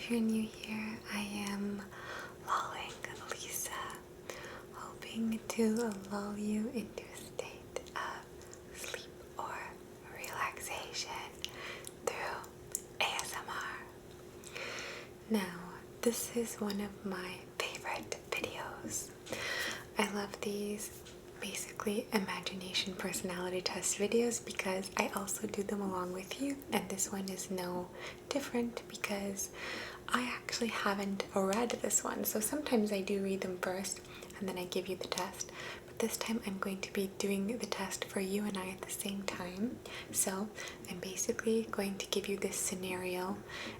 If you're new here, I am lulling Lisa, hoping to lull you into a state of sleep or relaxation through ASMR. Now, this is one of my favorite videos. I love these basically imagination personality test videos because I also do them along with you, and this one is no different because I actually haven't read this one. So sometimes I do read them first and then I give you the test, but this time I'm going to be doing the test for you and I at the same time. So I'm basically going to give you this scenario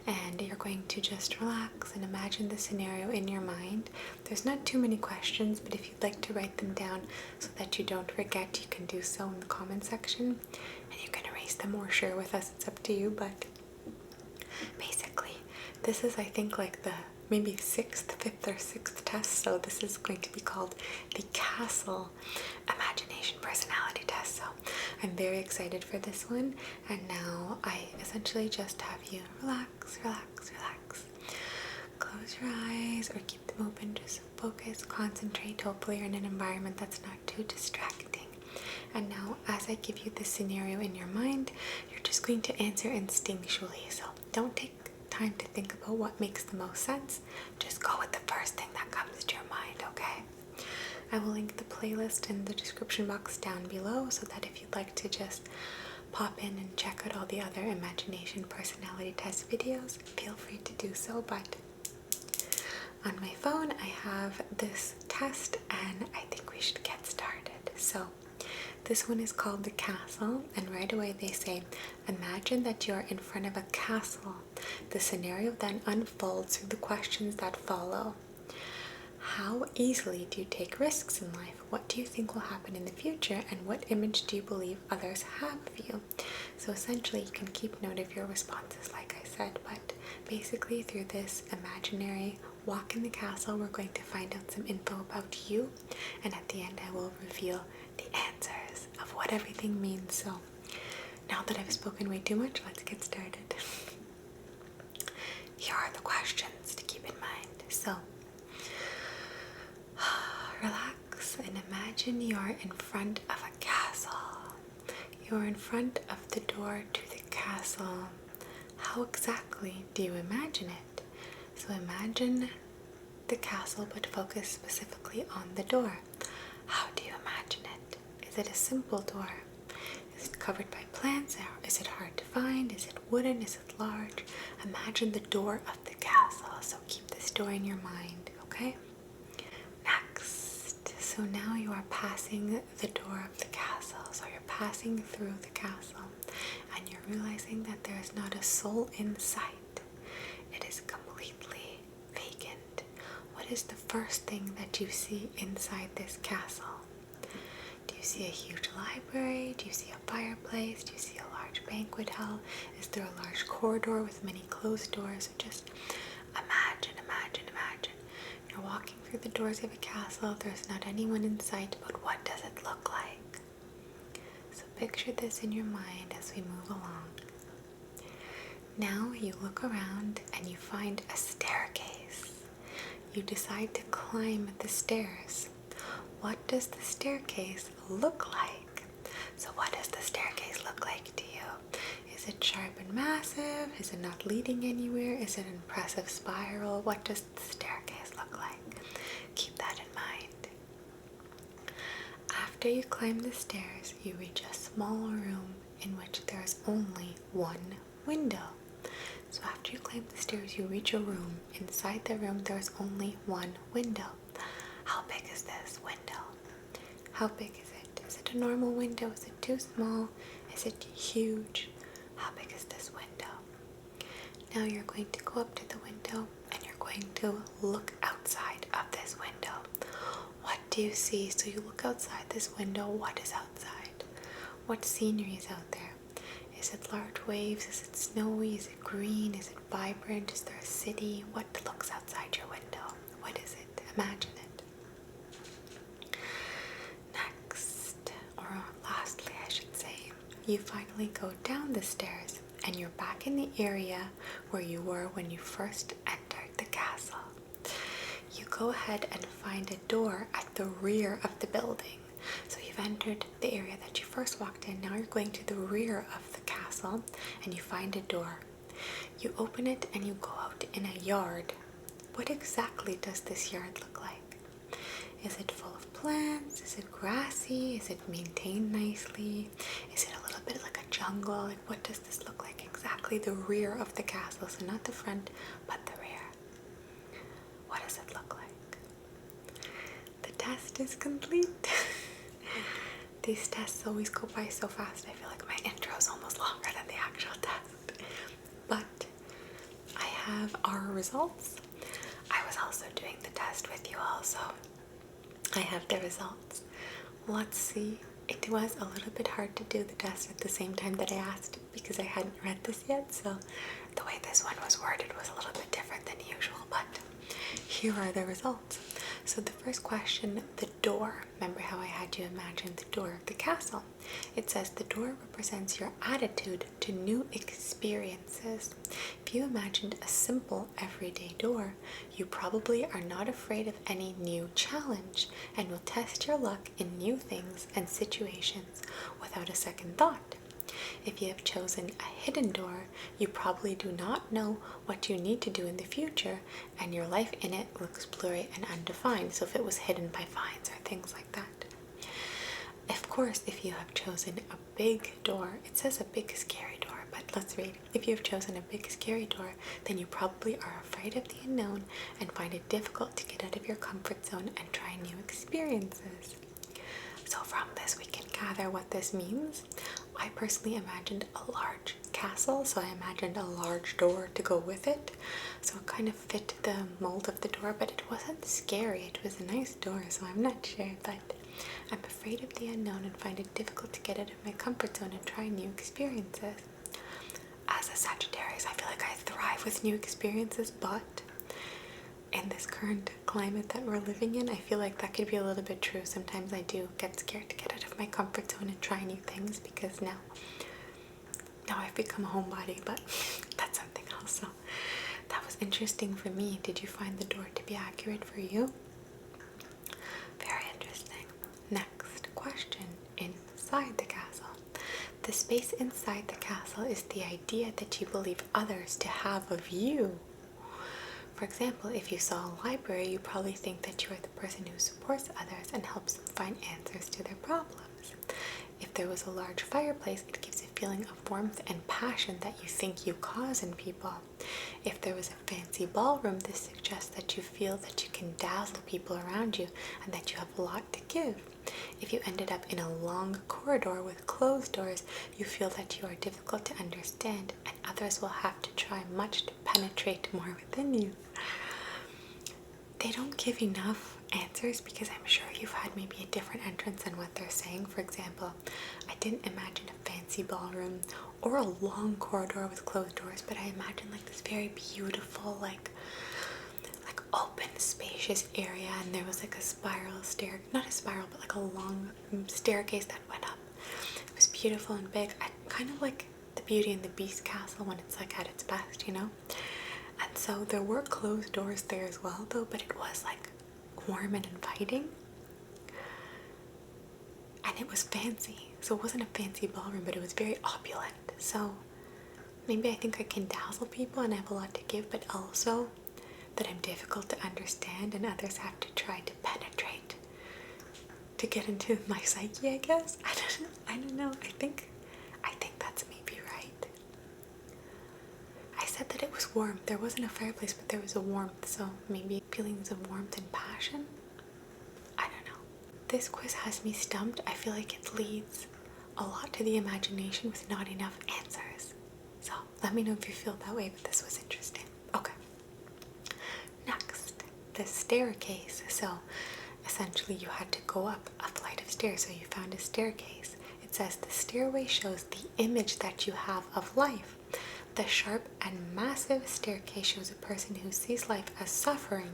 and you're going to just relax and imagine the scenario in your mind. There's not too many questions, but if you'd like to write them down so that you don't forget, you can do so in the comment section and you can erase them or share with us. It's up to you, but basically this is, I think, like the maybe fifth or sixth test. So this is going to be called the Castle Imagination Personality Test. So I'm very excited for this one. And now I essentially just have you relax. Close your eyes or keep them open. Just focus, concentrate. Hopefully you're in an environment that's not too distracting. And now as I give you this scenario in your mind, you're just going to answer instinctually. So don't take time to think about what makes the most sense. Just go with the first thing that comes to your mind, okay? I will link the playlist in the description box down below so that if you'd like to just pop in and check out all the other imagination personality test videos, feel free to do so. But on my phone I have this test and I think we should get started. So this one is called the Castle, and right away they say, imagine that you're in front of a castle. The scenario then unfolds through the questions that follow. How easily do you take risks in life? What do you think will happen in the future? And what image do you believe others have of you? So essentially you can keep note of your responses like I said, but basically through this imaginary walk in the castle we're going to find out some info about you, and at the end I will reveal the answers of what everything means. So now that I've spoken way too much, let's get started. Here are the questions to keep in mind. So relax and imagine you're in front of a castle. You're in front of the door to the castle. How exactly do you imagine it? So imagine the castle but focus specifically on the door. How do you imagine it? Is it a simple door? Is it covered by plants? Or is it hard to find? Is it wooden? Is it large? Imagine the door of the castle. So keep this door in your mind, okay? Next. So now you are passing the door of the castle. So you're passing through the castle and you're realizing that there is not a soul in sight. It is completely vacant. What is the first thing that you see inside this castle? Do you see a huge library? Do you see a fireplace? Do you see a large banquet hall? Is there a large corridor with many closed doors? Just imagine. You're walking through the doors of a castle. There's not anyone in sight, but what does it look like? So picture this in your mind as we move along. Now you look around and you find a staircase. You decide to climb the stairs. What does the staircase look like? So what does the staircase look like to you? Is it sharp and massive? Is it not leading anywhere? Is it an impressive spiral? What does the staircase look like? Keep that in mind. After you climb the stairs, you reach a small room in which there is only one window. So after you climb the stairs, you reach a room. Inside the room, there is only one window. How big is this window? How big is it? Is it a normal window? Is it too small? Is it huge? How big is this window? Now you're going to go up to the window and you're going to look outside of this window. What do you see? So you look outside this window. What is outside? What scenery is out there? Is it large waves? Is it snowy? Is it green? Is it vibrant? Is there a city? What looks outside your window? What is it? Imagine it. Next, or lastly I should say, you finally go down the stairs and you're back in the area where you were when you first entered go ahead and find a door at the rear of the building. So you've entered the area that you first walked in. Now you're going to the rear of the castle and you find a door. You open it and you go out in a yard. What exactly does this yard look like? Is it full of plants? Is it grassy? Is it maintained nicely? Is it a little bit like a jungle? Like, what does this look like exactly? The rear of the castle, so not the front, but the rear. What does it look like? The test is complete. These tests always go by so fast. I feel like my intro is almost longer than the actual test. But I have our results. I was also doing the test with you all, so I have the results. Let's see. It was a little bit hard to do the test at the same time that I asked because I hadn't read this yet, so the way this one was worded was a little bit different than usual, but here are the results. So the first question, the door. Remember how I had you imagine the door of the castle? It says the door represents your attitude to new experiences. If you imagined a simple everyday door, you probably are not afraid of any new challenge and will test your luck in new things and situations without a second thought. If you have chosen a hidden door, you probably do not know what you need to do in the future, and your life in it looks blurry and undefined. So if it was hidden by vines or things like that. Of course, if you have chosen a big door, it says a big scary door, but let's read. If you have chosen a big scary door, then you probably are afraid of the unknown and find it difficult to get out of your comfort zone and try new experiences. So from this we can gather what this means. I personally imagined a large castle, so I imagined a large door to go with it. So it kind of fit the mold of the door, but it wasn't scary. It was a nice door, so I'm not sure, but I'm afraid of the unknown and find it difficult to get out of my comfort zone and try new experiences. As a Sagittarius, I feel like I thrive with new experiences, but in this current climate that we're living in, I feel like that could be a little bit true. Sometimes I do get scared to get out of my comfort zone and try new things because now I've become a homebody, but that's something else. So that was interesting for me. Did you find the door to be accurate for you? Very interesting. Next question. Inside the castle. The space inside the castle is the idea that you believe others to have of you. For example, if you saw a library, you probably think that you are the person who supports others and helps them find answers to their problems. If there was a large fireplace, it gives a feeling of warmth and passion that you think you cause in people. If there was a fancy ballroom, this suggests that you feel that you can dazzle people around you and that you have a lot to give. If you ended up in a long corridor with closed doors, you feel that you are difficult to understand and others will have to try much to penetrate more within you. They don't give enough answers because I'm sure you've had maybe a different entrance than what they're saying. For example, I didn't imagine a fancy ballroom or a long corridor with closed doors, but I imagined like this very beautiful, like open, spacious area, and there was like a spiral stair, not a spiral, but like a long staircase that went up. It was beautiful and big. I kind of like the Beauty and the Beast castle when it's like at its best, you know? And so there were closed doors there as well though, but it was like warm and inviting. And it was fancy. So it wasn't a fancy ballroom, but it was very opulent. So maybe I think I can dazzle people and I have a lot to give, but also that I'm difficult to understand and others have to try to penetrate to get into my psyche, I guess. I don't know. I think that's maybe right. I said that it was warm. There wasn't a fireplace, but there was a warmth, so maybe feelings of warmth and passion. I don't know. This quiz has me stumped. I feel like it leads a lot to the imagination with not enough answers. So let me know if you feel that way, but this was interesting. Okay. Next, the staircase. So essentially you had to go up a flight of stairs, so you found a staircase. It says the stairway shows the image that you have of life. The sharp and massive staircase shows a person who sees life as suffering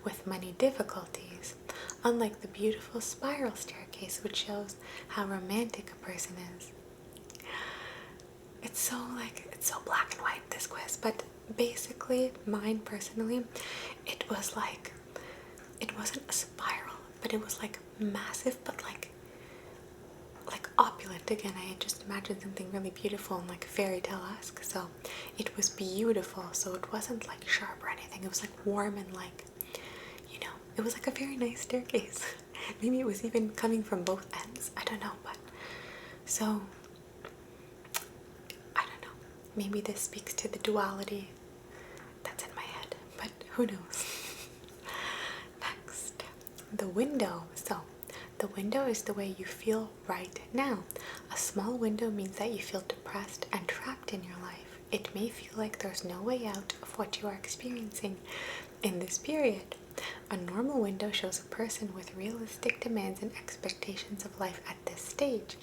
with many difficulties, unlike the beautiful spiral staircase which shows how romantic a person is. It's so black and white, this quiz, but basically mine personally, it was like it wasn't a spiral, but it was like massive, but like opulent. Again, I had just imagined something really beautiful and like fairy tale-esque. So it was beautiful. So it wasn't like sharp or anything. It was like warm and like, you know, it was like a very nice staircase. Maybe it was even coming from both ends. I don't know, but so I don't know. Maybe this speaks to the duality that's in my head, but who knows? Next, the window. So the window is the way you feel right now. A small window means that you feel depressed and trapped in your life. It may feel like there's no way out of what you are experiencing in this period. A normal window shows a person with realistic demands and expectations of life at this stage.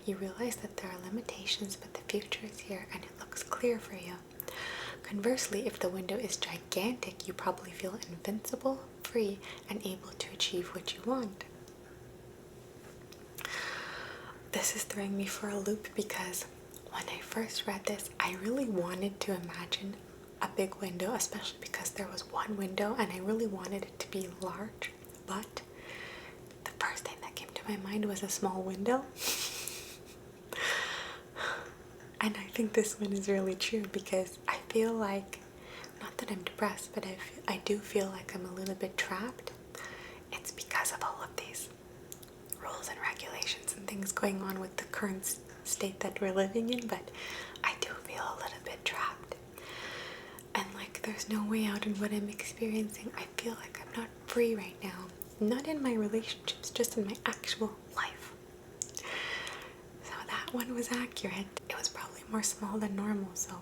You realize that there are limitations, but the future is here and it looks clear for you. Conversely, if the window is gigantic, you probably feel invincible, free, and able to achieve what you want. This is throwing me for a loop because when I first read this, I really wanted to imagine a big window, especially because there was one window and I really wanted it to be large. But the first thing that came to my mind was a small window. And I think this one is really true because I feel like, not that I'm depressed, but I do feel like I'm a little bit trapped. It's because of all of these rules and regulations and things going on with the current state that we're living in, but I do feel a little bit trapped. And like there's no way out in what I'm experiencing. I feel like I'm not free right now. Not in my relationships, just in my actual life. So that one was accurate. It was probably more small than normal, so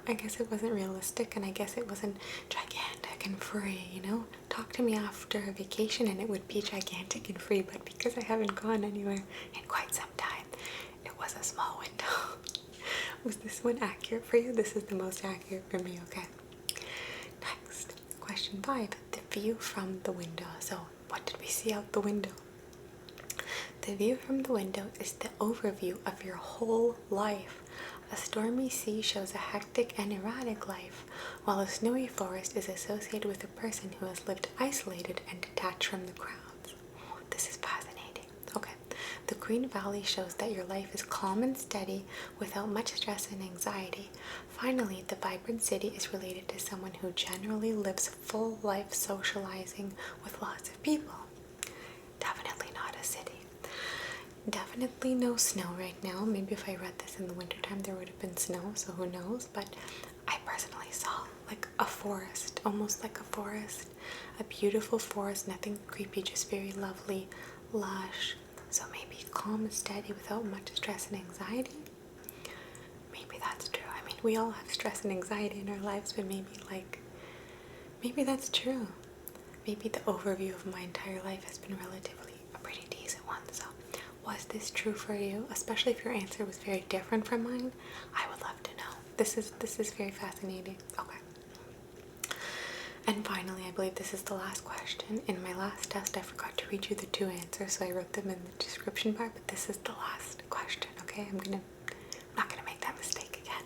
I guess it wasn't realistic, and I guess it wasn't gigantic and free, you know? Talk to me after a vacation and it would be gigantic and free, but because I haven't gone anywhere in quite some time, it was a small window. Was this one accurate for you? This is the most accurate for me, okay? Next, question 5, the view from the window. So, what did we see out the window? The view from the window is the overview of your whole life. A stormy sea shows a hectic and erratic life, while a snowy forest is associated with a person who has lived isolated and detached from the crowds. Oh, this is fascinating. Okay, the Green Valley shows that your life is calm and steady without much stress and anxiety. Finally, the vibrant city is related to someone who generally lives full life socializing with lots of people. Definitely not a city. Definitely no snow right now. Maybe if I read this in the wintertime there would have been snow, so who knows. But I personally saw like a forest, almost like a forest. A beautiful forest, nothing creepy, just very lovely, lush. So maybe calm and steady without much stress and anxiety. Maybe that's true. I mean, we all have stress and anxiety in our lives, but maybe that's true. Maybe the overview of my entire life has been relatively a pretty decent one, so was this true for you? Especially if your answer was very different from mine, I would love to know. This is very fascinating. Okay. And finally, I believe this is the last question. In my last test, I forgot to read you the 2 answers, so I wrote them in the description bar, but this is the last question, okay? I'm not gonna make that mistake again.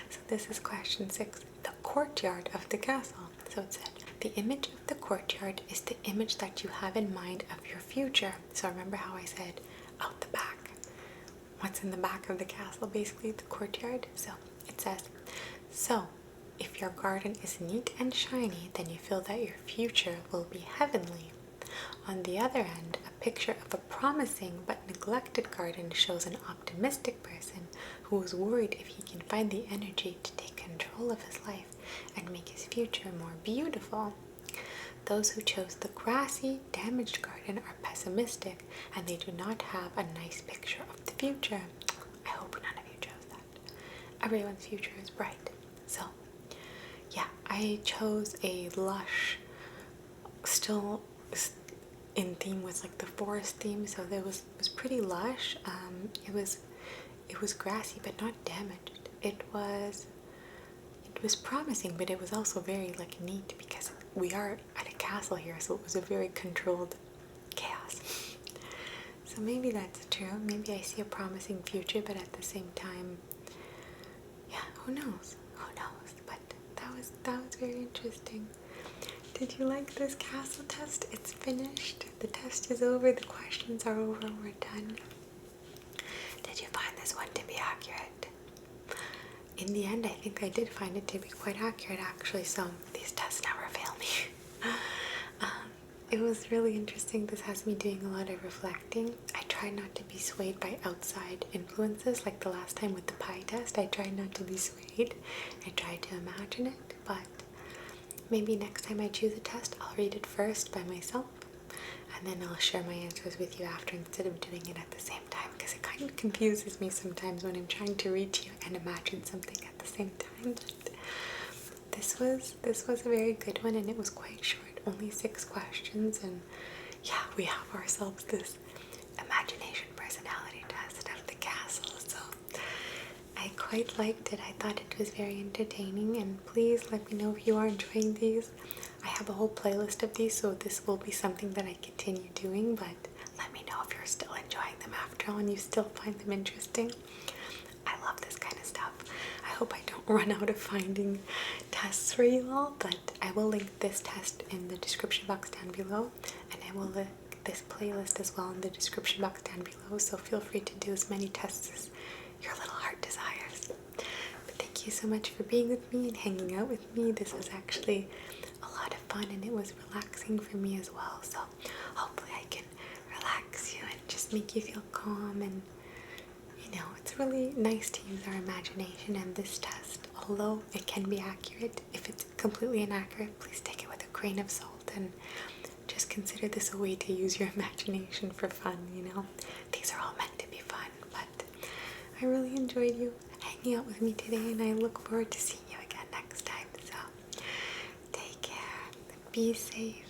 So this is question 6, the courtyard of the castle. So it said, the image of the courtyard is the image that you have in mind of your future. So remember how I said out the back. What's in the back of the castle? Basically the courtyard. So it says, so if your garden is neat and shiny, then you feel that your future will be heavenly. On the other end, a picture of a promising but neglected garden shows an optimistic person who is worried if he can find the energy to take control of his life and make his future more beautiful. Those who chose the grassy, damaged garden are pessimistic, and they do not have a nice picture of the future. I hope none of you chose that. Everyone's future is bright. So, yeah, I chose a lush, still in theme with like the forest theme, so it was pretty lush. It was grassy but not damaged. It was promising, but it was also very like neat because we are at a castle here, so it was a very controlled chaos. So maybe that's true. Maybe I see a promising future, but at the same time, yeah, who knows? Who knows? But that was very interesting Did you like this castle test? It's finished. The test is over. The questions are over. We're done. Did you find this one to be accurate? In the end, I think I did find it to be quite accurate, actually, so these tests never fail me. It was really interesting. This has me doing a lot of reflecting. I try not to be swayed by outside influences, like the last time with the pie test. I tried not to be swayed. I tried to imagine it, but maybe next time I choose a test, I'll read it first by myself, and then I'll share my answers with you after instead of doing it at the same time, because it kind of confuses me sometimes when I'm trying to read to you and imagine something at the same time. But this was a very good one, and it was quite short, only 6 questions, and yeah, we have ourselves this imagination personality test of the castle, so I quite liked it. I thought it was very entertaining, and please let me know if you are enjoying these. I have a whole playlist of these, so this will be something that I continue doing, but let me know if you're still enjoying them after all and you still find them interesting. I love this kind of stuff. I hope I don't run out of finding tests for you all, but I will link this test in the description box down below, and I will link this playlist as well in the description box down below, so feel free to do as many tests as your little heart desires. But thank you so much for being with me and hanging out with me. This was actually a lot of fun, and it was relaxing for me as well, so hopefully I can relax you and just make you feel calm. And you know, it's really nice to use our imagination, and this test, although it can be accurate, if it's completely inaccurate, please take it with a grain of salt and just consider this a way to use your imagination for fun, you know. These are all meant to be fun, but I really enjoyed you hanging out with me today, and I look forward to seeing you again next time. So take care, be safe,